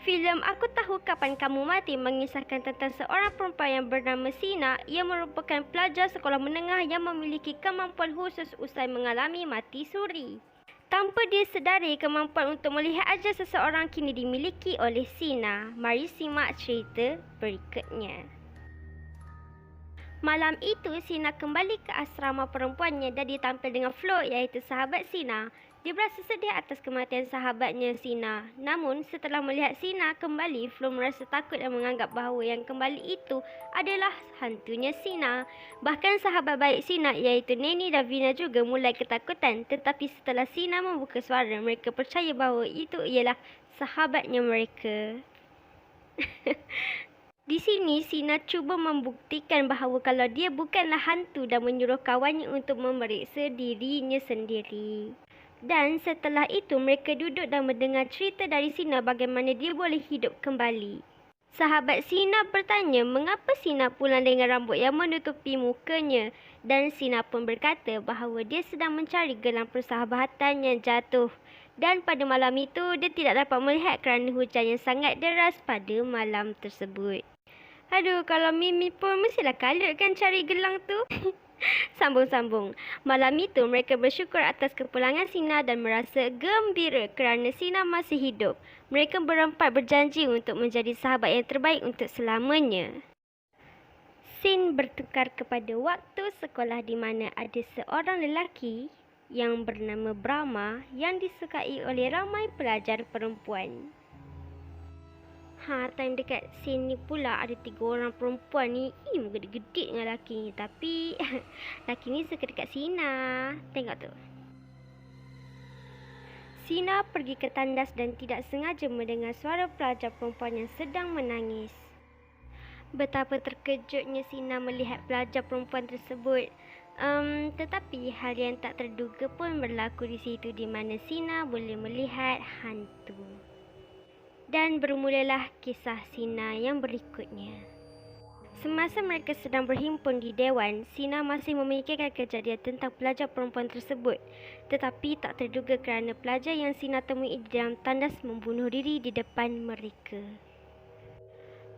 Filem Aku Tahu Kapan Kamu Mati mengisahkan tentang seorang perempuan yang bernama Sina. Ia merupakan pelajar sekolah menengah yang memiliki kemampuan khusus usai mengalami mati suri. Tanpa disedari, kemampuan untuk melihat ajal seseorang kini dimiliki oleh Sina. Mari simak cerita berikutnya. Malam itu, Sina kembali ke asrama perempuannya dan ditampil dengan Flo, iaitu sahabat Sina. Dia berasa sedih atas kematian sahabatnya Sina. Namun, setelah melihat Sina kembali, Flo merasa takut dan menganggap bahawa yang kembali itu adalah hantunya Sina. Bahkan sahabat baik Sina, iaitu Neni dan Vina juga mulai ketakutan. Tetapi setelah Sina membuka suara, mereka percaya bahawa itu ialah sahabatnya mereka. Di sini, Sina cuba membuktikan bahawa kalau dia bukanlah hantu dan menyuruh kawannya untuk memeriksa dirinya sendiri. Dan setelah itu, mereka duduk dan mendengar cerita dari Sina bagaimana dia boleh hidup kembali. Sahabat Sina bertanya mengapa Sina pulang dengan rambut yang menutupi mukanya. Dan Sina pun berkata bahawa dia sedang mencari gelang persahabatan yang jatuh. Dan pada malam itu, dia tidak dapat melihat kerana hujan yang sangat deras pada malam tersebut. Aduh, kalau Mimi pun mestilah kalut kan cari gelang tu. Sambung-sambung. Malam itu, mereka bersyukur atas kepulangan Sina dan merasa gembira kerana Sina masih hidup. Mereka berempat berjanji untuk menjadi sahabat yang terbaik untuk selamanya. Scene bertukar kepada waktu sekolah di mana ada seorang lelaki yang bernama Brahma yang disukai oleh ramai pelajar perempuan. Time dekat scene ni pula ada 3 orang perempuan ni. Gede-gede dengan lelaki ni. Tapi lelaki ni suka dekat Sina. Tengok tu. Sina pergi ke tandas dan tidak sengaja mendengar suara pelajar perempuan yang sedang menangis. Betapa terkejutnya Sina melihat pelajar perempuan tersebut. Tetapi hal yang tak terduga pun berlaku di situ di mana Sina boleh melihat hantu. Dan bermulalah kisah Sina yang berikutnya. Semasa mereka sedang berhimpun di dewan, Sina masih memikirkan kejadian tentang pelajar perempuan tersebut. Tetapi tak terduga kerana pelajar yang Sina temui di dalam tandas membunuh diri di depan mereka.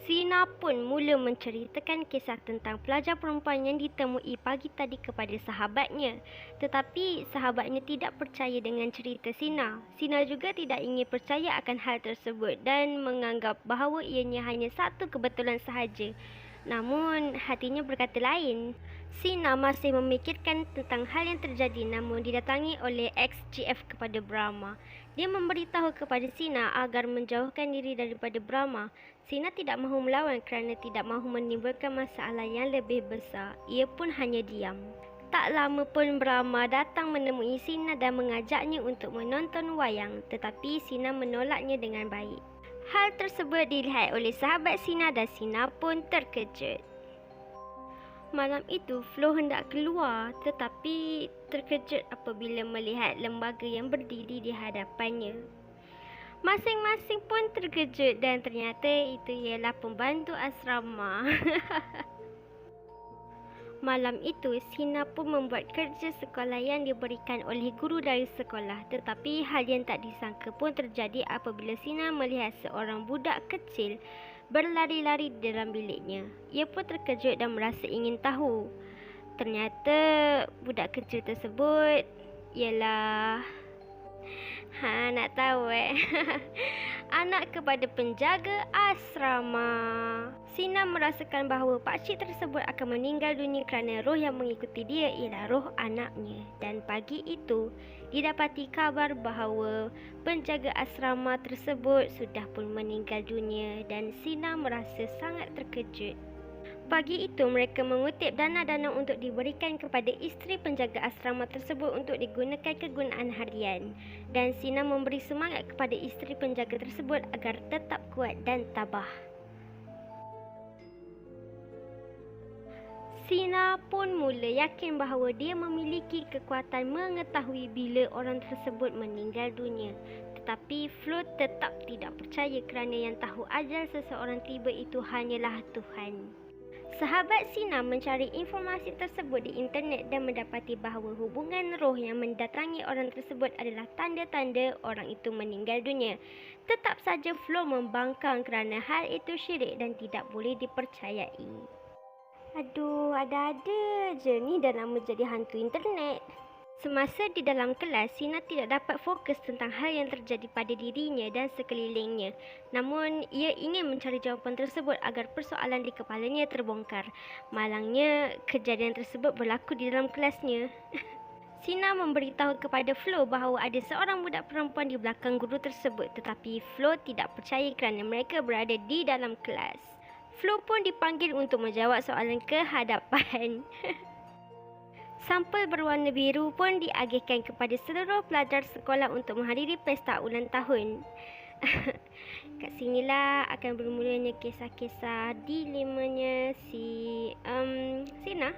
Sina pun mula menceritakan kisah tentang pelajar perempuan yang ditemui pagi tadi kepada sahabatnya. Tetapi sahabatnya tidak percaya dengan cerita Sina. Sina juga tidak ingin percaya akan hal tersebut dan menganggap bahawa ianya hanya satu kebetulan sahaja. Namun hatinya berkata lain. Sina masih memikirkan tentang hal yang terjadi namun didatangi oleh XGF kepada Brahma. Dia memberitahu kepada Sina agar menjauhkan diri daripada Brahma. Sina tidak mahu melawan kerana tidak mahu menimbulkan masalah yang lebih besar. Ia pun hanya diam. Tak lama pun Brahma datang menemui Sina dan mengajaknya untuk menonton wayang. Tetapi Sina menolaknya dengan baik. Hal tersebut dilihat oleh sahabat Sina dan Sina pun terkejut. Malam itu, Flo hendak keluar tetapi terkejut apabila melihat lembaga yang berdiri di hadapannya. Masing-masing pun terkejut dan ternyata itu ialah pembantu asrama. Malam itu, Sina pun membuat kerja sekolah yang diberikan oleh guru dari sekolah. Tetapi hal yang tak disangka pun terjadi apabila Sina melihat seorang budak kecil berlari-lari di dalam biliknya. Ia pun terkejut dan merasa ingin tahu. Ternyata budak kecil tersebut ialah... nak tahu anak kepada penjaga asrama. Sina merasakan bahawa pakcik tersebut akan meninggal dunia kerana roh yang mengikuti dia ialah roh anaknya. Dan pagi itu, didapati kabar bahawa penjaga asrama tersebut sudah pun meninggal dunia dan Sina merasa sangat terkejut. Pagi itu, mereka mengutip dana-dana untuk diberikan kepada isteri penjaga asrama tersebut untuk digunakan kegunaan harian. Dan Sina memberi semangat kepada isteri penjaga tersebut agar tetap kuat dan tabah. Sina pun mula yakin bahawa dia memiliki kekuatan mengetahui bila orang tersebut meninggal dunia. Tetapi Flo tetap tidak percaya kerana yang tahu ajal seseorang tiba itu hanyalah Tuhan. Sahabat Sina mencari informasi tersebut di internet dan mendapati bahawa hubungan roh yang mendatangi orang tersebut adalah tanda-tanda orang itu meninggal dunia. Tetap saja Flo membangkang kerana hal itu syirik dan tidak boleh dipercayai. Aduh, ada-ada je ni dah nama jadi hantu internet. Semasa di dalam kelas, Sina tidak dapat fokus tentang hal yang terjadi pada dirinya dan sekelilingnya. Namun, ia ingin mencari jawapan tersebut agar persoalan di kepalanya terbongkar. Malangnya, kejadian tersebut berlaku di dalam kelasnya. Sina memberitahu kepada Flo bahawa ada seorang budak perempuan di belakang guru tersebut, tetapi Flo tidak percaya kerana mereka berada di dalam kelas. Flo pun dipanggil untuk menjawab soalan ke hadapan. Sampel berwarna biru pun diagihkan kepada seluruh pelajar sekolah untuk menghadiri pesta ulang tahun. Kat sinilah akan bermulanya kisah-kisah dilemanya Sina.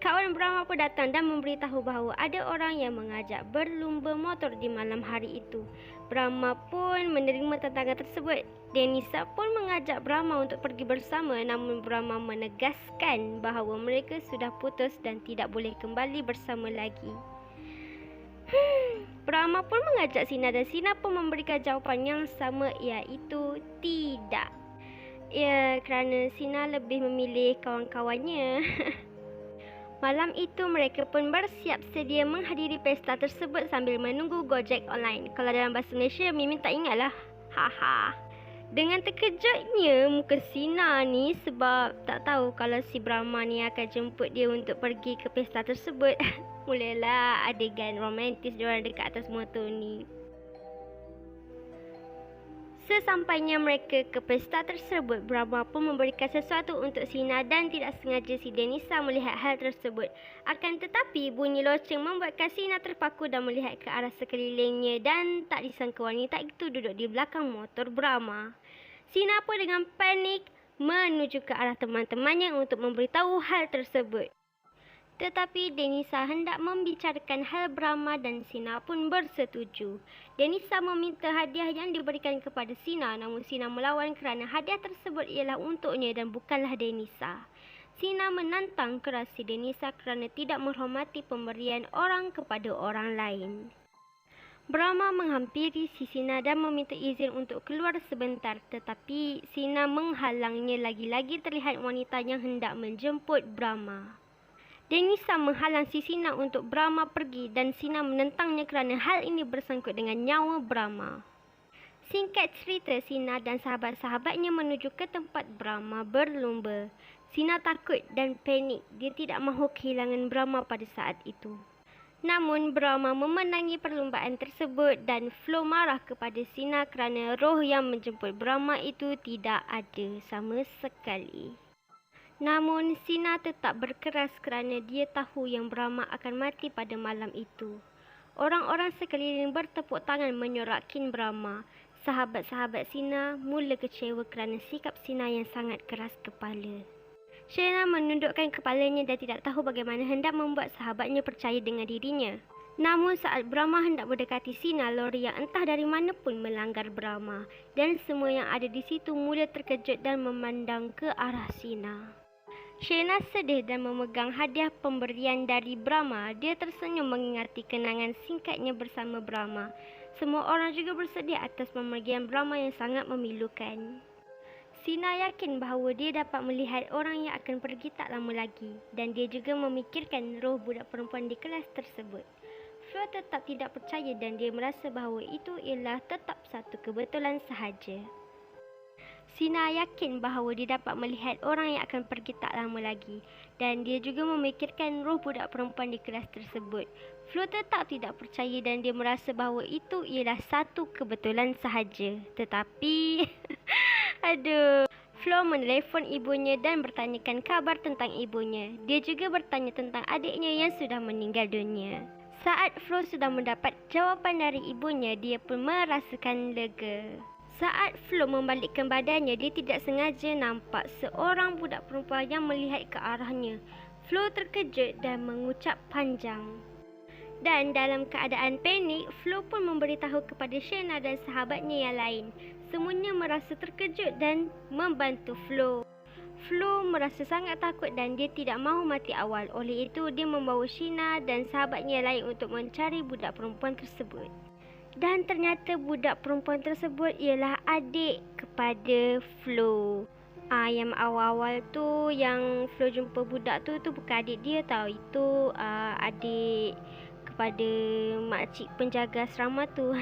Kawan Brahma pun datang dan memberitahu bahawa ada orang yang mengajak berlumba motor di malam hari itu. Brahma pun menerima tantangan tersebut. Denisa pun mengajak Brahma untuk pergi bersama, namun Brahma menegaskan bahawa mereka sudah putus dan tidak boleh kembali bersama lagi. Brahma pun mengajak Sina dan Sina pun memberikan jawapan yang sama, iaitu tidak. Ya, kerana Sina lebih memilih kawan-kawannya. Malam itu mereka pun bersiap sedia menghadiri pesta tersebut sambil menunggu Gojek online. Kalau dalam bahasa Malaysia, Mimin tak ingatlah. Haha. Dengan terkejutnya muka Sina ni sebab tak tahu kalau si Brahma ni akan jemput dia untuk pergi ke pesta tersebut. Mulalah adegan romantis diorang dekat atas motor ni. Sesampainya mereka ke pesta tersebut, Brahma pun memberikan sesuatu untuk Sina dan tidak sengaja si Denisa melihat hal tersebut. Akan tetapi bunyi loceng membuatkan Sina terpaku dan melihat ke arah sekelilingnya dan tak disangka wanita itu duduk di belakang motor Brahma. Sina pun dengan panik menuju ke arah teman-temannya untuk memberitahu hal tersebut. Tetapi Denisa hendak membicarakan hal Brahma dan Sina pun bersetuju. Denisa meminta hadiah yang diberikan kepada Sina, namun Sina melawan kerana hadiah tersebut ialah untuknya dan bukanlah Denisa. Sina menantang keras si Denisa kerana tidak menghormati pemberian orang kepada orang lain. Brahma menghampiri si Sina dan meminta izin untuk keluar sebentar, tetapi Sina menghalangnya. Lagi-lagi terlihat wanita yang hendak menjemput Brahma. Denisa menghalang si Sina untuk Brahma pergi dan Sina menentangnya kerana hal ini bersangkut dengan nyawa Brahma. Singkat cerita, Sina dan sahabat-sahabatnya menuju ke tempat Brahma berlumba. Sina takut dan panik. Dia tidak mahu kehilangan Brahma pada saat itu. Namun Brahma memenangi perlumbaan tersebut dan Flo marah kepada Sina kerana roh yang menjemput Brahma itu tidak ada sama sekali. Namun Sina tetap berkeras kerana dia tahu yang Brahma akan mati pada malam itu. Orang-orang sekeliling bertepuk tangan menyorakin Brahma. Sahabat-sahabat Sina mula kecewa kerana sikap Sina yang sangat keras kepala. Shena menundukkan kepalanya dan tidak tahu bagaimana hendak membuat sahabatnya percaya dengan dirinya. Namun saat Brahma hendak mendekati Sina, lori yang entah dari mana pun melanggar Brahma. Dan semua yang ada di situ mula terkejut dan memandang ke arah Sina. Shena sedih dan memegang hadiah pemberian dari Brahma. Dia tersenyum mengingati kenangan singkatnya bersama Brahma. Semua orang juga bersedih atas pemergian Brahma yang sangat memilukan. Sina yakin bahawa dia dapat melihat orang yang akan pergi tak lama lagi dan dia juga memikirkan roh budak perempuan di kelas tersebut. Flo tetap tidak percaya dan dia merasa bahawa itu ialah tetap satu kebetulan sahaja. Sina yakin bahawa dia dapat melihat orang yang akan pergi tak lama lagi dan dia juga memikirkan roh budak perempuan di kelas tersebut. Flo tetap tidak percaya dan dia merasa bahawa itu ialah satu kebetulan sahaja. Tetapi aduh, Flo menelefon ibunya dan bertanyakan kabar tentang ibunya. Dia juga bertanya tentang adiknya yang sudah meninggal dunia. Saat Flo sudah mendapat jawapan dari ibunya, dia pun merasakan lega. Saat Flo membalikkan badannya, dia tidak sengaja nampak seorang budak perempuan yang melihat ke arahnya. Flo terkejut dan mengucap panjang. Dan dalam keadaan panik, Flo pun memberitahu kepada Shena dan sahabatnya yang lain. Semuanya merasa terkejut dan membantu Flo. Flo merasa sangat takut dan dia tidak mahu mati awal. Oleh itu, dia membawa Sheena dan sahabatnya lain untuk mencari budak perempuan tersebut. Dan ternyata budak perempuan tersebut ialah adik kepada Flo. Yang awal-awal tu yang Flo jumpa budak tu bukan adik dia tau. Itu adik kepada makcik penjaga asrama tu.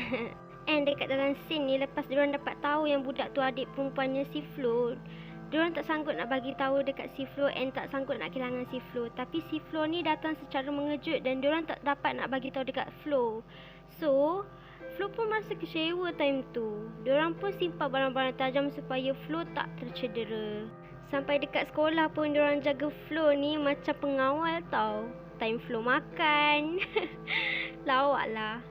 And dekat dalam scene ni, lepas diorang dapat tahu yang budak tu adik perempuannya si Flo, diorang tak sanggup nak bagi tahu dekat si Flo and tak sanggup nak kehilangan si Flo. Tapi si Flo ni datang secara mengejut dan diorang tak dapat nak bagi tahu dekat Flo. So, Flo pun merasa kecewa time tu. Diorang pun simpan barang-barang tajam supaya Flo tak tercedera. Sampai dekat sekolah pun diorang jaga Flo ni macam pengawal tau. Time Flo makan. Lawak lah.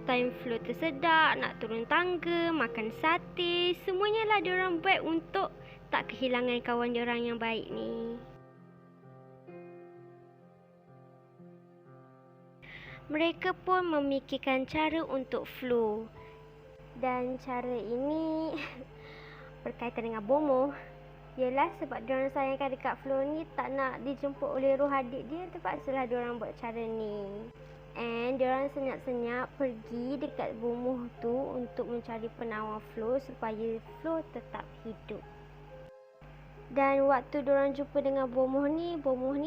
Time Flo tersedak, nak turun tangga, makan sate. Semuanya lah diorang buat untuk tak kehilangan kawan diorang yang baik ni. Mereka pun memikirkan cara untuk Flo. Dan cara ini berkaitan dengan bomoh. Yelah sebab diorang sayangkan dekat Flo ni, tak nak dijemput oleh roh adik dia, terpaksalah diorang buat cara ni. And diorang senyap-senyap pergi dekat bomoh tu untuk mencari penawar Flo supaya Flo tetap hidup. Dan waktu diorang jumpa dengan bomoh ni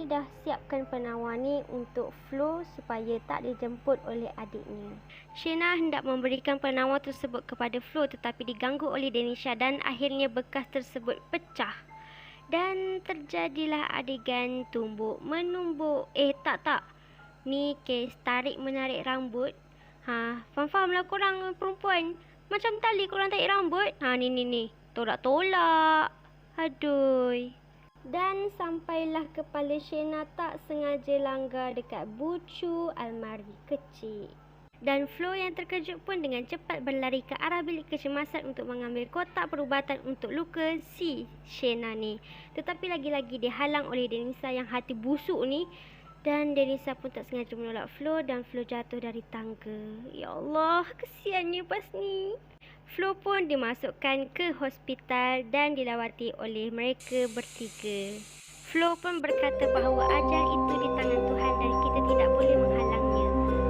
dah siapkan penawar ni untuk Flo supaya tak dijemput oleh adiknya. Sheena hendak memberikan penawar tersebut kepada Flo tetapi diganggu oleh Denisha dan akhirnya bekas tersebut pecah. Dan terjadilah adegan tumbuk menumbuk. Tak. Ni kes tarik menarik rambut. Faham lah korang perempuan. Macam tali korang tarik rambut. Ni. Tolak-tolak. Aduh. Dan sampailah kepala Sheena tak sengaja langgar dekat bucu almari kecil. Dan Flo yang terkejut pun dengan cepat berlari ke arah bilik kecemasan untuk mengambil kotak perubatan untuk luka si Sheena ni. Tetapi lagi-lagi dihalang oleh Denisa yang hati busuk ni. Dan Denisa pun tak sengaja menolak Flo dan Flo jatuh dari tangga. Ya Allah, kesiannya pas ni. Flo pun dimasukkan ke hospital dan dilawati oleh mereka bertiga. Flo pun berkata bahawa ajal itu di tangan Tuhan dan kita tidak boleh menghalangnya.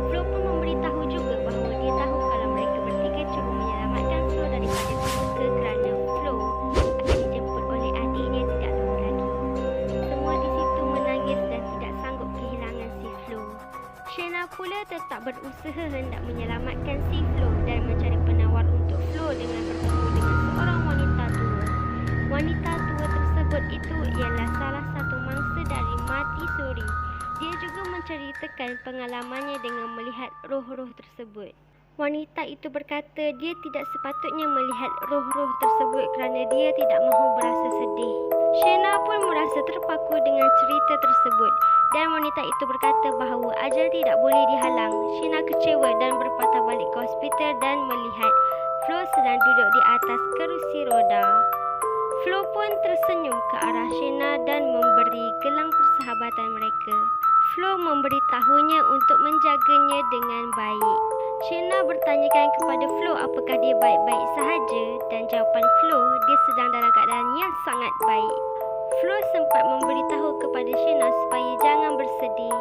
Flo pun memberitahu juga bahawa dia tahu kalau mereka bertiga cuba menyelamatkan Flo daripada terluka kerana Flo akan dijemput oleh adiknya tidak lama lagi. Semua di situ menangis dan tidak sanggup kehilangan si Flo. Sheena pula tetap berusaha hendak menyelamatkan si Flo dan mencari penawar untuk Flo dengan bertemu dengan seorang wanita tua. Wanita tua tersebut itu ialah salah satu mangsa dari mati suri. Dia juga menceritakan pengalamannya dengan melihat roh-roh tersebut. Wanita itu berkata dia tidak sepatutnya melihat roh-roh tersebut kerana dia tidak mahu berasa sedih. Sheena pun merasa terpaku dengan cerita tersebut dan wanita itu berkata bahawa ajal tidak boleh dihalang. Sheena kecewa dan berpatah balik ke hospital dan melihat Flo sedang duduk di atas kerusi roda. Flo pun tersenyum ke arah Sheena dan memberi gelang persahabatan mereka. Flo memberitahunya untuk menjaganya dengan baik. Sheena bertanyakan kepada Flo apakah dia baik-baik sahaja dan jawapan Flo, dia sedang dalam keadaan yang sangat baik. Flo sempat memberitahu kepada Sheena supaya jangan bersedih.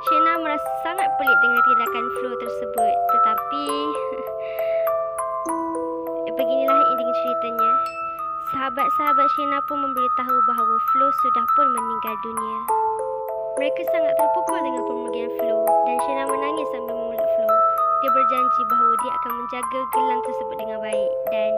Sheena merasa sangat pelik dengan tindakan Flo tersebut, tetapi beginilah ending ceritanya. Sahabat-sahabat Sheena pun memberitahu bahawa Flo sudah pun meninggal dunia. Mereka sangat terpukul dengan pemergian Flo dan Sheena menangis sambil memeluk Flo. Dia berjanji bahawa dia akan menjaga gelang tersebut dengan baik dan